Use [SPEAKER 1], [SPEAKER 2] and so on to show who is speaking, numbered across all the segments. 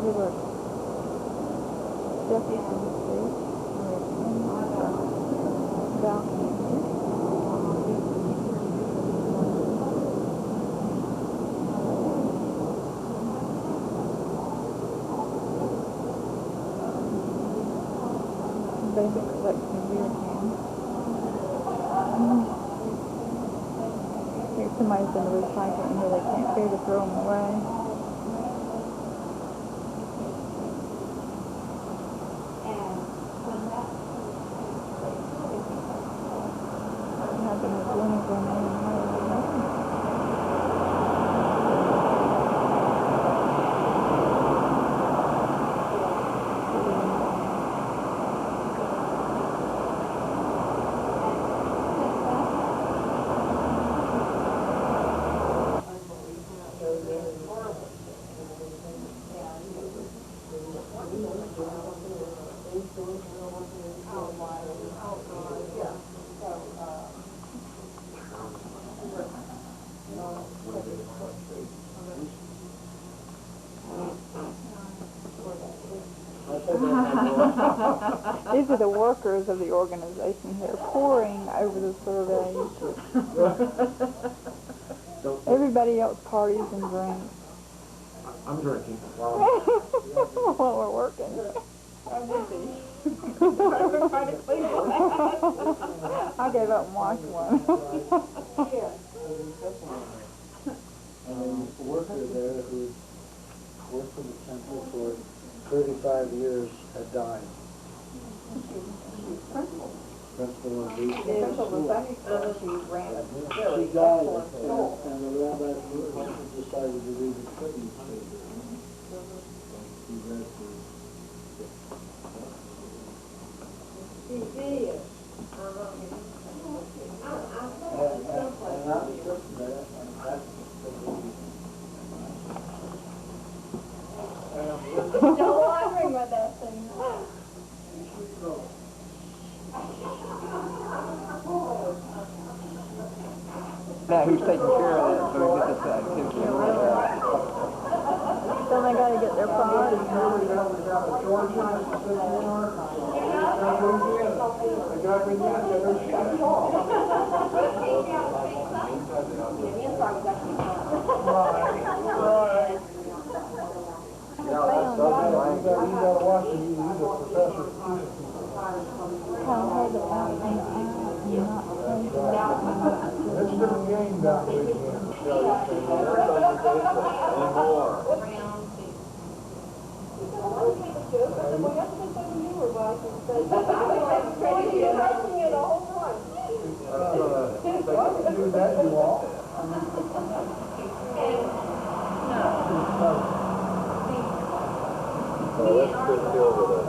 [SPEAKER 1] over Jefferson Street, balcony. Basic collection of beer cans. I think somebody's going to recycle them here. They can't bear to throw them away. These are the workers of the organization. They're poring over the surveys. Everybody else parties and drinks.
[SPEAKER 2] I'm drinking.
[SPEAKER 1] While we're working. I gave up and washed one.
[SPEAKER 3] And a worker there who worked for the temple for 35 years had died. Principal of the school. She died, and the rabbi decided to read the tribute to her. He read
[SPEAKER 4] Don't worry about that thing.
[SPEAKER 5] Now who's taking care of that so we get this activity?
[SPEAKER 1] Then they got to get their priorities.
[SPEAKER 3] It's the game down there. Do that, you all.
[SPEAKER 2] Let's just deal with it.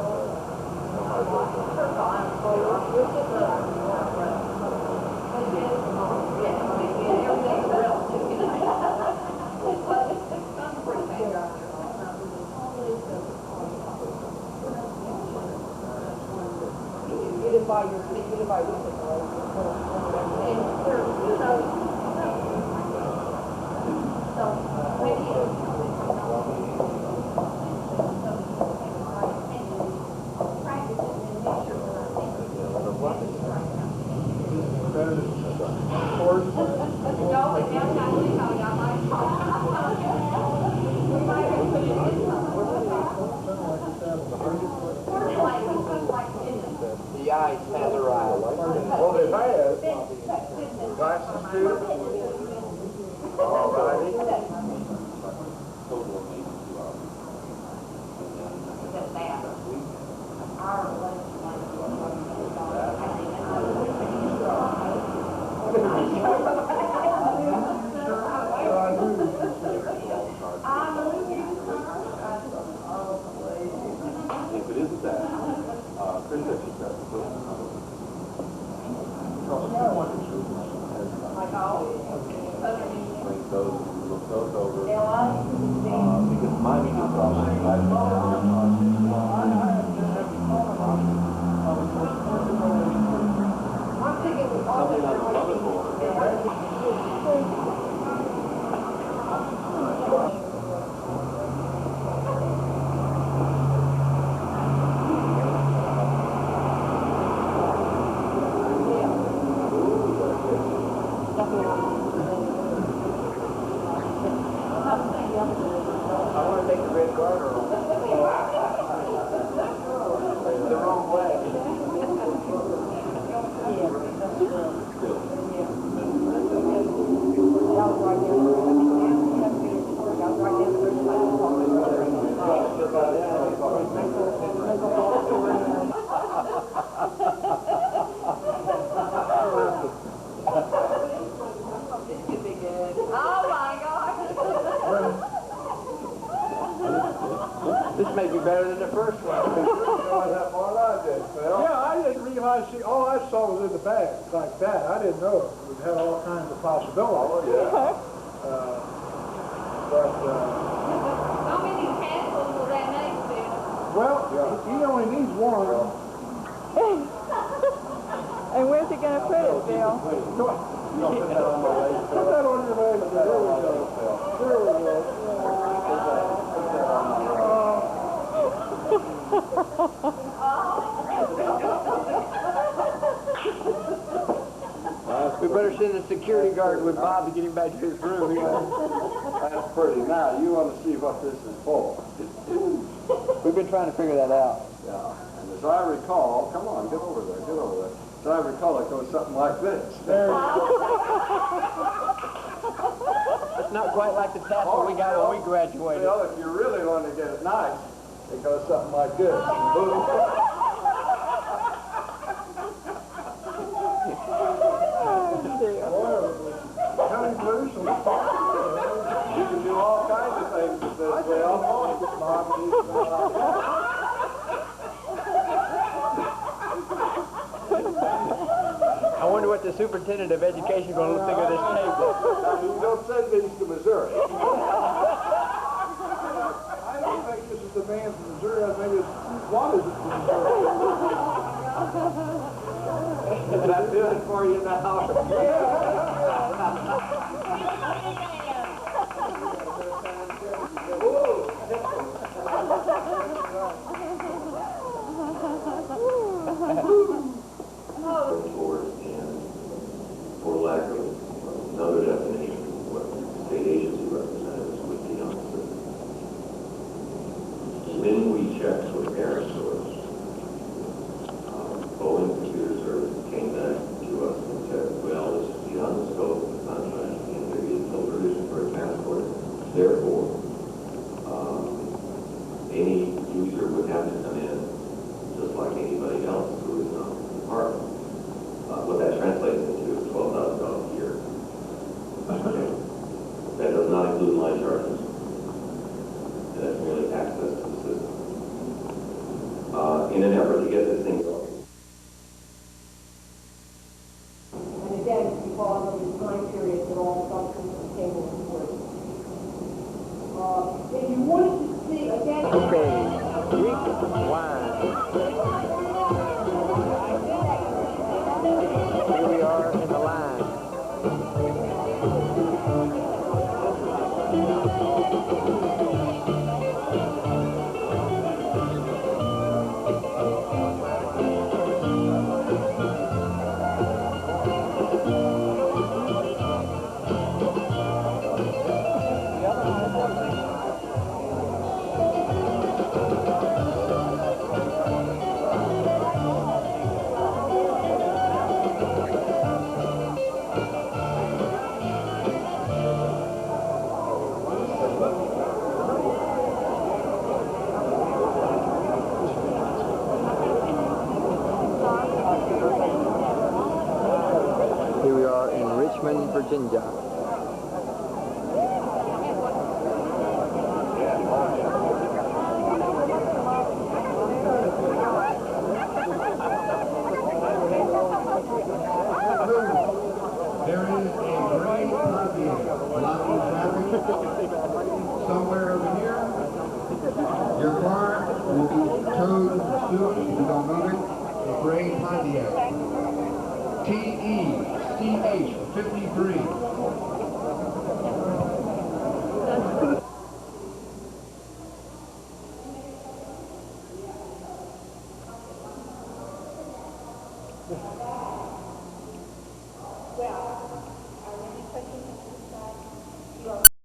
[SPEAKER 5] The ice has arrived.
[SPEAKER 2] Oh, they've had glasses too? All righty. If it isn't that, Chris said she's got the book. Bring those, look those over. Because my meeting problem is something on the motherboard.
[SPEAKER 5] better than the first one.
[SPEAKER 2] You know that more than I did, Phil.
[SPEAKER 3] Yeah, I didn't realize, all I saw was in the bag, like that. I didn't know it had all kinds of possibilities.
[SPEAKER 2] Oh, yeah.
[SPEAKER 4] How many castles will that make, Bill?
[SPEAKER 3] Well, he only needs one.
[SPEAKER 1] And where's he gonna put it, Bill?
[SPEAKER 2] You don't put that on my leg, Phil.
[SPEAKER 3] Put that on your leg.
[SPEAKER 2] Put that on my leg, Phil.
[SPEAKER 3] There we go.
[SPEAKER 2] Put that on my leg.
[SPEAKER 5] We better send a security guard with Bob to get him back to his room.
[SPEAKER 2] That's pretty. Now, you want to see what this is for.
[SPEAKER 5] We've been trying to figure that out.
[SPEAKER 2] Yeah. And as I recall, come on, get over there, get over there. As I recall, it goes something like this.
[SPEAKER 3] There you go.
[SPEAKER 5] It's not quite like the tassel we got when we graduated.
[SPEAKER 2] Well, if you really want to get it nice, it goes something like this. Boom.
[SPEAKER 3] Cut him loose and
[SPEAKER 2] You can do all kinds of things with this, Bill.
[SPEAKER 5] I wonder what the superintendent of education is going to think of this table.
[SPEAKER 2] You don't send these to Missouri.
[SPEAKER 3] I don't think this is the man from Missouri. I think it's wanted from Missouri.
[SPEAKER 2] Did I do it for you now?
[SPEAKER 6] Towards and for lack of another definition, what state agency representatives would be on the system. When we checked with AirSource, Boeing Computer Service came back to us and said, well, this is beyond the scope of the contract, and there is no provision for a Camcorder. Therefore, any user would have to come in just like anybody else who is not in the department. What that translates into is $12,000 a year. Okay. That does not include line charges. And that's merely access to the system. In an effort to get this thing going.
[SPEAKER 7] And again, it's because of the time period that all functions of the table is working. If you wanted to see, again...
[SPEAKER 5] Okay, Greek wine. Here we are in the line. Here we are in Richmond, Virginia.
[SPEAKER 8] There is a gray Pontiac blocking traffic somewhere over here. Your car will be towed soon if you don't move it. A gray Pontiac. TECH 53.
[SPEAKER 7] Well,